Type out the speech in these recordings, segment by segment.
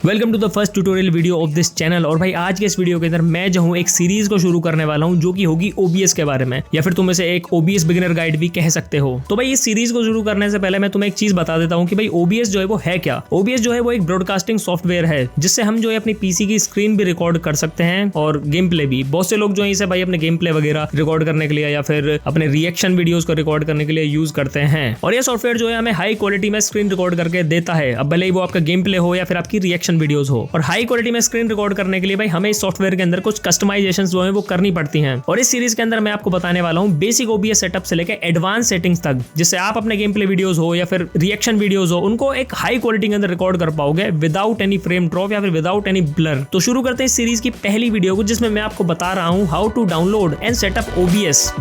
Welcome to the first tutorial video of this channel. और भाई आज के इस वीडियो के अंदर मैं जो हूँ एक सीरीज को शुरू करने वाला हूँ जो कि होगी OBS के बारे में, या फिर तुम इसे एक OBS बिगिनर गाइड भी कह सकते हो। तो भाई इस सीरीज को शुरू करने से पहले मैं तुम्हें एक चीज बता देता हूँ कि भाई OBS जो है वो है क्या। OBS जो है वो एक ब्रॉडकास्टिंग सॉफ्टवेयर है जिससे हम जो है अपनी पीसी की स्क्रीन भी रिकॉर्ड कर सकते हैं और गेम प्ले भी। बहुत से लोग जो है इसे भाई अपने गेम प्ले वगैरह रिकॉर्ड करने के लिए या फिर अपने रिएक्शन वीडियोस को रिकॉर्ड करने के लिए यूज करते हैं। और ये सॉफ्टवेयर जो है हमें हाई क्वालिटी में स्क्रीन रिकॉर्ड करके देता है, अब भले ही वो आपका गेम प्ले हो या फिर आपकी रिएक्शन वीडियोस हो। और हाई क्वालिटी में स्क्रीन रिकॉर्ड करने के लिए भाई हमें इस सॉफ्टवेयर के अंदर कुछ कस्टमाइजेशंस जो है वो करनी पड़ती हैं। और इस सीरीज के अंदर मैं आपको बताने वाला हूं बेसिक OBS सेटअप से लेकर एडवांस सेटिंग्स तक, जिससे आप अपने गेम प्ले वीडियोस हो या फिर रिएक्शन वीडियोस हो उनको एक हाई क्वालिटी के अंदर रिकॉर्ड कर पाओगे विदाउट एनी फ्रेम ड्रॉप या फिर विदाउट एनी ब्लर। तो शुरू करते हैं इस सीरीज की पहली वीडियो को, जिसमें मैं आपको बता रहा हूं how to download and setup OBS।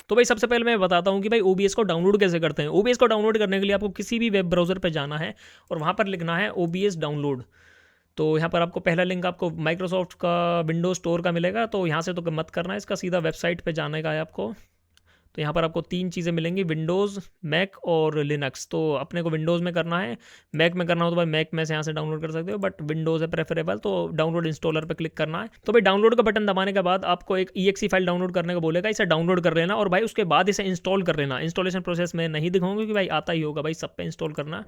तो भाई सबसे पहले मैं बताता हूँ कि भाई OBS को डाउनलोड कैसे करते हैं। OBS को डाउनलोड करने के लिए आपको किसी भी वेब ब्राउज़र पे जाना है और वहाँ पर लिखना है OBS डाउनलोड। तो यहाँ पर आपको पहला लिंक आपको माइक्रोसॉफ्ट का विंडोज स्टोर का मिलेगा, तो यहाँ से तो मत करना है, इसका सीधा वेबसाइट पे जाने का है आपको। तो यहाँ पर आपको तीन चीज़ें मिलेंगी, विंडोज़, मैक और लिनक्स। तो अपने को विंडोज़ में करना है, मैक में करना हो तो भाई मैक में से यहाँ से डाउनलोड कर सकते हो, बट विंडोज़ है प्रेफरेबल। तो डाउनलोड इंस्टॉलर पे क्लिक करना है। तो भाई डाउनलोड का बटन दबाने के बाद आपको एक EXE फाइल डाउनलोड करने को बोलेगा, इसे डाउनलोड कर लेना और भाई उसके बाद इसे इंस्टॉल कर लेना। इंस्टॉलेशन प्रोसेस में नहीं दिखाऊंगा क्योंकि भाई आता ही होगा भाई सब पे इंस्टॉल करना।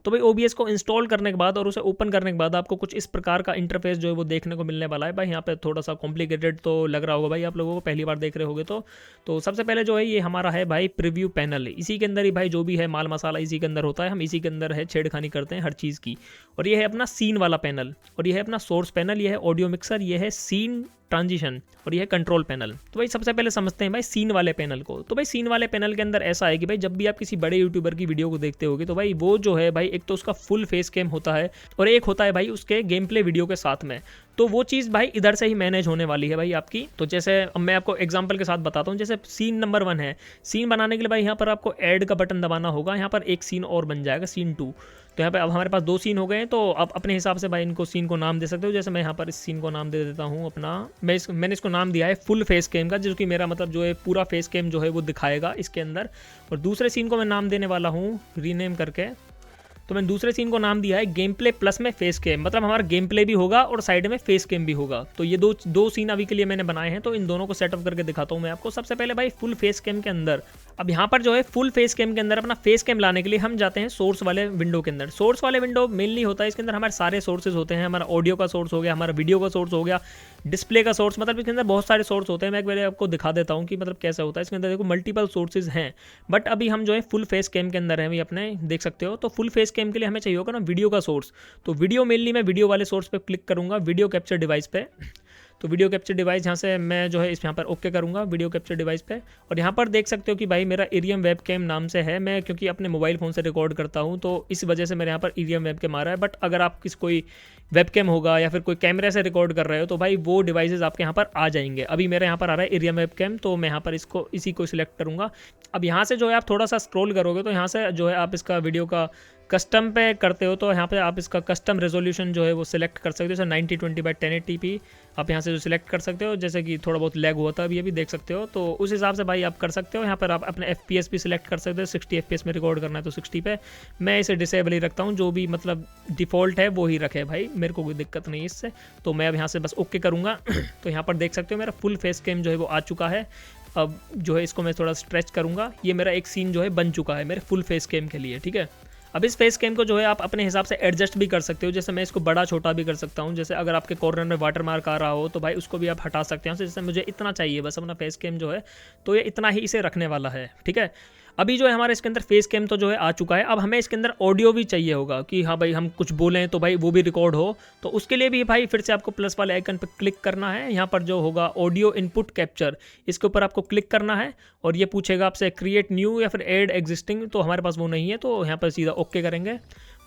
तो भाई OBS को इंस्टॉल करने के बाद और उसे ओपन करने के बाद आपको कुछ इस प्रकार का इंटरफेस जो है वो देखने को मिलने वाला है। भाई यहाँ पे थोड़ा सा कॉम्प्लिकेटेड तो लग रहा होगा भाई आप लोगों को, पहली बार देख रहे होगे तो सबसे पहले जो है ये हमारा है भाई प्रीव्यू पैनल। इसी के अंदर ही भाई जो भी है माल मसाला इसी के अंदर होता है, हम इसी के अंदर है छेड़खानी करते हैं हर चीज़ की। और ये है अपना सीन वाला पैनल, और ये है अपना सोर्स पैनल, ये है ऑडियो मिक्सर, ये है सीन ट्रांजिशन और ये है कंट्रोल पैनल। तो भाई सबसे पहले समझते हैं भाई सीन वाले पैनल को। तो भाई सीन वाले पैनल के अंदर ऐसा है कि भाई जब भी आप किसी बड़े यूट्यूबर की वीडियो को देखते होगे तो भाई वो जो है भाई एक तो उसका फुल फेस कैम होता है और एक होता है भाई उसके गेम प्ले वीडियो के साथ में। तो वो चीज़ भाई इधर से ही मैनेज होने वाली है भाई आपकी। तो जैसे अब मैं आपको एग्जांपल के साथ बताता हूँ, जैसे सीन नंबर 1 है, सीन बनाने के लिए भाई यहाँ पर आपको ऐड का बटन दबाना होगा, यहाँ पर एक सीन और बन जाएगा, सीन 2। तो यहाँ पे अब हमारे पास 2 सीन हो गए हैं, तो आप अपने हिसाब से भाई इनको सीन को नाम दे सकते हो। जैसे मैं यहाँ पर इस सीन को नाम दे देता हूँ अपना, मैंने इसको नाम दिया है फुल फेस कैम का, जो कि मेरा मतलब जो है पूरा फेस कैम जो है वो दिखाएगा इसके अंदर। और दूसरे सीन को मैं नाम देने वाला हूँ रीनेम करके। तो मैंने दूसरे सीन को नाम दिया है गेम प्ले प्लस में फेस कैम, मतलब हमारा गेम प्ले भी होगा और साइड में फेस कैम भी होगा। तो ये दो सीन अभी के लिए मैंने बनाए हैं, तो इन दोनों को सेटअप करके दिखाता हूँ मैं आपको। सबसे पहले भाई फुल फेस कैम के अंदर, अब यहाँ पर जो है फुल फेस कैम के अंदर अपना फेस कैम लाने के लिए हम जाते हैं सोर्स वाले विंडो के अंदर। सोर्स वाले विंडो मेनली होता है, इसके अंदर हमारे सारे सोर्सेज होते हैं। हमारा ऑडियो का सोर्स हो गया, हमारा वीडियो का सोर्स हो गया, डिस्प्ले का सोर्स, मतलब इसके अंदर बहुत सारे सोर्स होते हैं। मैं एक बार आपको दिखा देता हूँ कि मतलब कैसे होता है। इसके अंदर देखो मल्टीपल सोर्सेज हैं, बट अभी हम जो है फुल फेस कैम के अंदर हैं, भी अपने देख सकते हो। तो फुल फेस कैम के लिए हमें चाहिए होगा ना वीडियो का सोर्स। तो वीडियो मेनली मैं वीडियो वाले सोर्स पे क्लिक करूँगा, वीडियो कैप्चर डिवाइस पे। तो वीडियो कैप्चर डिवाइस यहाँ से मैं जो है इस यहाँ पर ओके करूँगा वीडियो कैप्चर डिवाइस पे। और यहाँ पर देख सकते हो कि भाई मेरा ईरियम वेबकैम नाम से है, मैं क्योंकि अपने मोबाइल फ़ोन से रिकॉर्ड करता हूँ तो इस वजह से मेरे यहाँ पर ईरियम वेबकैम आ रहा है। बट अगर आप कोई वेबकैम होगा या फिर कोई कैमरे से रिकॉर्ड कर रहे हो तो भाई वो डिवाइसेस आपके यहाँ पर आ जाएंगे। अभी मेरे यहाँ पर आ रहा है ईरियम वेबकैम, तो मैं यहाँ पर इसी को सिलेक्ट करूँगा। अब यहाँ से जो है आप थोड़ा सा स्क्रॉल करोगे तो यहाँ से जो है आप इसका वीडियो का कस्टम पे करते हो, तो यहाँ पे आप इसका कस्टम रेजोल्यूशन जो है वो सिलेक्ट कर सकते हो। जैसे 1920x1080p आप यहाँ से जो सिलेक्ट कर सकते हो, जैसे कि थोड़ा बहुत लैग हुआ था अभी देख सकते हो, तो उस हिसाब से भाई आप कर सकते हो। यहाँ पर आप अपने FPS भी सिलेक्ट कर सकते हो, 60 FPS में रिकॉर्ड करना है तो 60 पे। मैं इसे डिसेबल ही रखता हूँ, जो भी मतलब डिफ़ॉल्ट है वो ही रखे भाई, मेरे को कोई दिक्कत नहीं है इससे। तो मैं अब यहाँ से बस ओके करूँगा। तो यहाँ पर देख सकते हो मेरा फुल फेस कैम जो है वो आ चुका है। अब जो है इसको मैं थोड़ा स्ट्रेच करूँगा, ये मेरा एक सीन जो है बन चुका है मेरे फुल फेस कैम के लिए, ठीक है। अब इस फेस कैम को जो है आप अपने हिसाब से एडजस्ट भी कर सकते हो, जैसे मैं इसको बड़ा छोटा भी कर सकता हूँ। जैसे अगर आपके कॉर्नर में वाटर मार्क आ रहा हो तो भाई उसको भी आप हटा सकते हैं। जैसे मुझे इतना चाहिए बस अपना फेस कैम जो है, तो ये इतना ही इसे रखने वाला है, ठीक है। अभी जो है हमारे इसके अंदर फेस कैम तो जो है आ चुका है। अब हमें इसके अंदर ऑडियो भी चाहिए होगा कि हाँ भाई हम कुछ बोलें तो भाई वो भी रिकॉर्ड हो। तो उसके लिए भी भाई फिर से आपको प्लस वाले आइकन पर क्लिक करना है। यहाँ पर जो होगा ऑडियो इनपुट कैप्चर, इसके ऊपर आपको क्लिक करना है और ये पूछेगा आपसे क्रिएट न्यू या फिर ऐड एग्जिस्टिंग, तो हमारे पास वो नहीं है, तो यहाँ पर सीधा ओके करेंगे।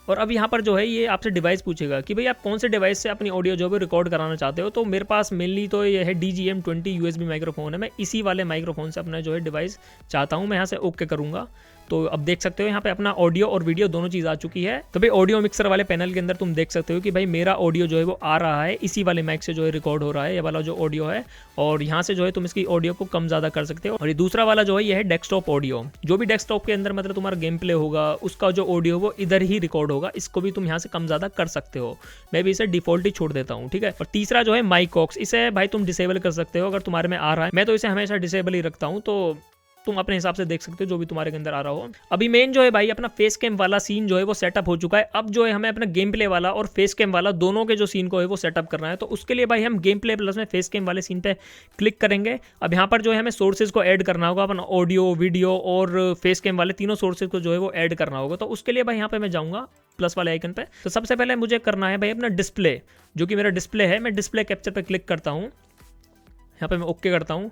और अब यहाँ पर जो है ये आपसे डिवाइस पूछेगा कि भाई आप कौन से डिवाइस से अपनी ऑडियो जो है रिकॉर्ड कराना चाहते हो। तो मेरे पास मेनली तो ये है DGM-20 USB माइक्रोफोन है, मैं इसी वाले माइक्रोफोन से अपना जो है डिवाइस चाहता हूँ। मैं यहाँ से ओके करूँगा। तो अब देख सकते हो यहाँ पे अपना ऑडियो और वीडियो दोनों चीज़ आ चुकी है। तो भाई ऑडियो मिक्सर वाले पैनल के अंदर तुम देख सकते हो कि भाई मेरा ऑडियो जो है वो आ रहा है, इसी वाले माइक से जो है रिकॉर्ड हो रहा है, ये वाला जो ऑडियो है। और यहाँ से जो है तुम इसकी ऑडियो को कम ज़्यादा कर सकते हो। और ये दूसरा वाला जो है ये है डेस्कटॉप ऑडियो। जो भी डेस्कटॉप के अंदर मतलब तुम्हारा गेम प्ले होगा उसका जो ऑडियो वो इधर ही रिकॉर्ड होगा, इसको भी तुम यहाँ से कम ज़्यादा कर सकते हो। मैं भी इसे डिफॉल्ट ही छोड़ देता हूँ, ठीक है। और तीसरा जो है माइक ऑक्स, इसे भाई तुम डिसेबल कर सकते हो अगर तुम्हारे में आ रहा है। मैं तो इसे हमेशा डिसेबल ही रखता हूँ, तो तुम अपने हिसाब से देख सकते हो जो भी तुम्हारे के अंदर आ रहा हो। अभी मेन जो है भाई अपना फेस कैम वाला सीन जो है वो सेटअप हो चुका है। अब जो है हमें अपना गेम प्ले वाला और फेस कैम वाला दोनों के जो सीन को है वो सेटअप करना है। तो उसके लिए भाई हम गेम प्ले प्लस में फेस कैम वाले सीन पे क्लिक करेंगे। अब यहाँ पर जो है हमें सोर्सेज को ऐड करना होगा, अपना ऑडियो, वीडियो और फेस कैम वाले तीनों सोर्सेज को जो है वो ऐड करना होगा। तो उसके लिए भाई यहाँ पे मैं जाऊँगा प्लस वाले आइकन पे। तो सबसे पहले मुझे करना है भाई अपना डिस्प्ले, जो कि मेरा डिस्प्ले है। मैं डिस्प्ले कैप्चर पे क्लिक करता हूँ, यहाँ पे मैं ओके करता हूँ।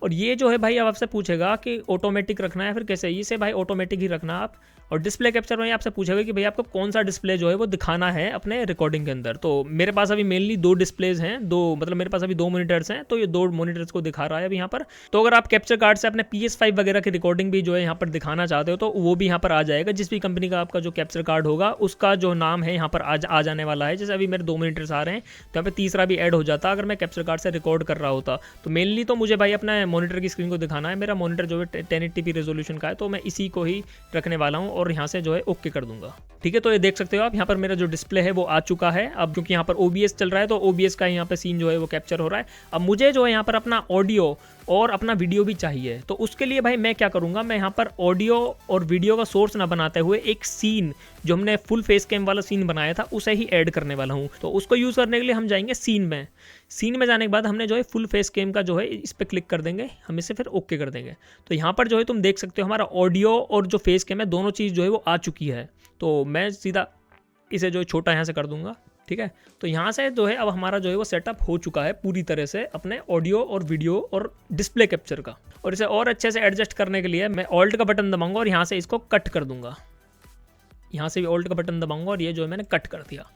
और ये जो है भाई अब आपसे पूछेगा कि ऑटोमेटिक रखना है फिर कैसे, इसे भाई ऑटोमेटिक ही रखना आप। और डिस्प्ले कैप्चर में आपसे पूछेगा कि भाई आपको कौन सा डिस्प्ले जो है वो दिखाना है अपने रिकॉर्डिंग के अंदर। तो मेरे पास अभी मेनली 2 डिस्प्लेज हैं, मतलब मेरे पास अभी 2 मॉनिटर्स हैं, तो ये 2 मॉनिटर्स को दिखा रहा है अभी यहाँ पर। तो अगर आप कैप्चर कार्ड से अपने PS5 वगैरह की रिकॉर्डिंग भी जो है यहाँ पर दिखाना चाहते हो तो वो भी यहाँ पर आ जाएगा। जिस भी कंपनी का आपका जो कैप्चर कार्ड होगा उसका जो नाम है यहाँ पर आ जाने वाला है। जैसे अभी मेरे 2 मॉनिटर्स आ रहे हैं तो यहाँ पे तीसरा भी ऐड हो जाता अगर मैं कैप्चर कार्ड से रिकॉर्ड कर रहा होता। तो मेनली तो मुझे भाई अपना मॉनिटर की स्क्रीन को दिखाना है। मेरा मॉनिटर जो है 1080p रेजोल्यूशन का है, तो मैं इसी को ही रखने वाला हूँ और यहाँ से जो है ओके कर दूंगा, ठीक है। तो ये देख सकते हो आप यहाँ पर मेरा जो डिस्प्ले है वो आ चुका है। अब क्योंकि यहाँ पर OBS चल रहा है तो OBS का यहाँ पे सीन जो है वो कैप्चर हो रहा है। अब मुझे जो है यहाँ पर अपना ऑडियो और अपना वीडियो भी चाहिए। तो उसके लिए भाई मैं क्या करूँगा, मैं यहाँ पर ऑडियो और वीडियो का सोर्स ना बनाते हुए एक सीन जो हमने फुल फेस कैम वाला सीन बनाया था उसे ही ऐड करने वाला हूँ। तो उसको यूज़ करने के लिए हम जाएंगे सीन में। सीन में जाने के बाद हमने जो है फुल फेस कैम का जो है इस पर क्लिक कर देंगे, हम इसे फिर ओके कर देंगे। तो यहाँ पर जो है तुम देख सकते हो हमारा ऑडियो और जो फेस कैम है दोनों चीज़ जो है वो आ चुकी है। तो मैं सीधा इसे जो है छोटा यहाँ से कर दूंगा, ठीक है। तो यहाँ से जो है अब हमारा जो है वो सेटअप हो चुका है पूरी तरह से अपने ऑडियो और वीडियो और डिस्प्ले कैप्चर का। और इसे और अच्छे से एडजस्ट करने के लिए मैं ऑल्ट का बटन दबाऊंगा और यहाँ से इसको कट कर दूंगा। यहाँ से भी ऑल्ट का बटन दबाऊंगा और ये जो है मैंने कट कर दिया,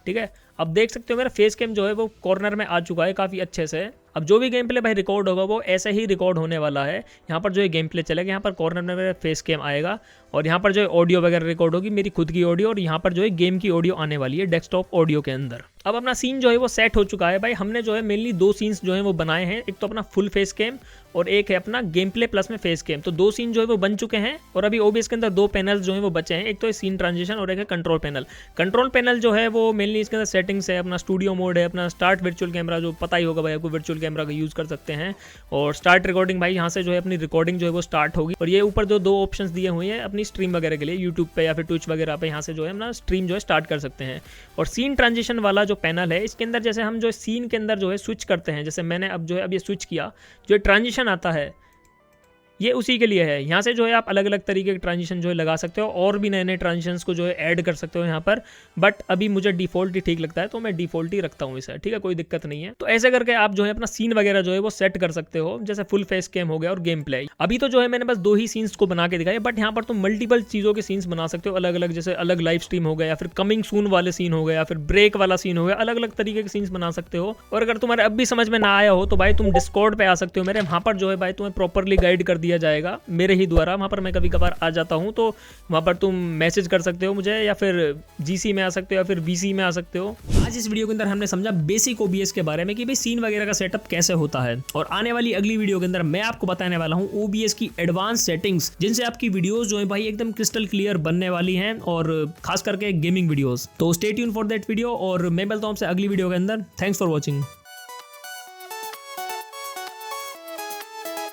ठीक है। अब देख सकते हो मेरा फेस कैम जो है वो कॉर्नर में आ चुका है काफ़ी अच्छे से। अब जो भी गेम प्ले भाई रिकॉर्ड होगा वो ऐसे ही रिकॉर्ड होने वाला है। यहाँ पर जो है गेम प्ले चलेगा, यहाँ पर कॉर्नर में मेरा फेस कैम आएगा और यहाँ पर जो है ऑडियो वगैरह रिकॉर्ड होगी, मेरी खुद की ऑडियो, और यहाँ पर जो है गेम की ऑडियो आने वाली है डेस्कटॉप ऑडियो के अंदर। अब अपना सीन जो है वो सेट हो चुका है भाई। हमने जो है मेनली 2 सीन्स जो है वो बनाए हैं, एक तो अपना फुल फेस कैम और एक है अपना गेम प्ले प्लस में फेस कैम। तो 2 सीन जो है वो बन चुके हैं और अभी OBS के अंदर 2 पैनल जो है वो बचे हैं, एक तो है सीन ट्रांजिशन और एक है कंट्रोल पैनल। कंट्रोल पैनल जो है वो मेनली इसके अंदर सेटिंग्स है, अपना स्टूडियो मोड है, अपना स्टार्ट वर्चुअल कैमरा, जो पता ही होगा भाई आपको, वर्चुअल कैमरा का यूज़ कर सकते हैं। और स्टार्ट रिकॉर्डिंग, भाई यहाँ से जो है अपनी रिकॉर्डिंग जो है वो स्टार्ट होगी। और ये ऊपर जो 2 ऑप्शंस दिए हुए हैं अपनी स्ट्रीम वगैरह के लिए, यूट्यूब पे या फिर ट्विच वगैरह पे, यहाँ से जो है अपना स्ट्रीम जो है स्टार्ट कर सकते हैं। और सीन ट्रांजिशन वाला जो पैनल है इसके अंदर जैसे हम जो सीन के अंदर जो है स्विच करते हैं, जैसे मैंने अब जो है अब ये स्विच किया, जो ट्रांजिशन आता है ये उसी के लिए है। यहाँ से जो है आप अलग अलग तरीके के ट्रांजिशन जो है लगा सकते हो और भी नए नए ट्रांजिशंस को जो है ऐड कर सकते हो यहाँ पर। बट अभी मुझे डिफॉल्ट ही ठीक लगता है तो मैं डिफॉल्ट ही रखता हूँ इसे, ठीक है, कोई दिक्कत नहीं है। तो ऐसे करके आप जो है अपना सीन वगैरह जो है वो सेट कर सकते हो, जैसे फुल फेस कैम हो गया और गेम प्ले। अभी तो जो है मैंने बस 2 ही सीन्स को बना के दिखाए, बट यहाँ पर तुम मल्टीपल चीज़ों के सीन्स बना सकते हो अलग अलग, जैसे अलग लाइव स्ट्रीम हो गया या फिर कमिंग सून वाले सीन हो गया या फिर ब्रेक वाला सीन हो गया, अलग अलग तरीके के सीन्स बना सकते हो। और अगर तुम्हारे अब भी समझ में ना आया हो तो भाई तुम डिस्कॉर्ड पे आ सकते हो मेरे, वहाँ पर जो है भाई तुम्हें प्रॉपरली गाइड कर दिया जाएगा मेरे ही द्वारा। वहाँ पर मैं कभी कभार आ जाता हूँ तो वहाँ पर तुम मैसेज कर सकते हो मुझे, या फिर GC में आ सकते हो या फिर BC में आ सकते हो। आज इस वीडियो के अंदर हमने समझा बेसिक OBS के बारे में कि भाई सीन वगैरह का सेटअप कैसे होता है। और आने वाली अगली वीडियो के अंदर मैं आपको बताने वाला हूँ OBS की एडवांस सेटिंग्स, जिनसे आपकी वीडियोस जो है भाई एकदम क्रिस्टल क्लियर बनने वाली हैं, और खास करके गेमिंग वीडियोस। तो stay tune for that video और मैं मिलता हूँ आपसे अगली वीडियो के अंदर। Thanks for watching.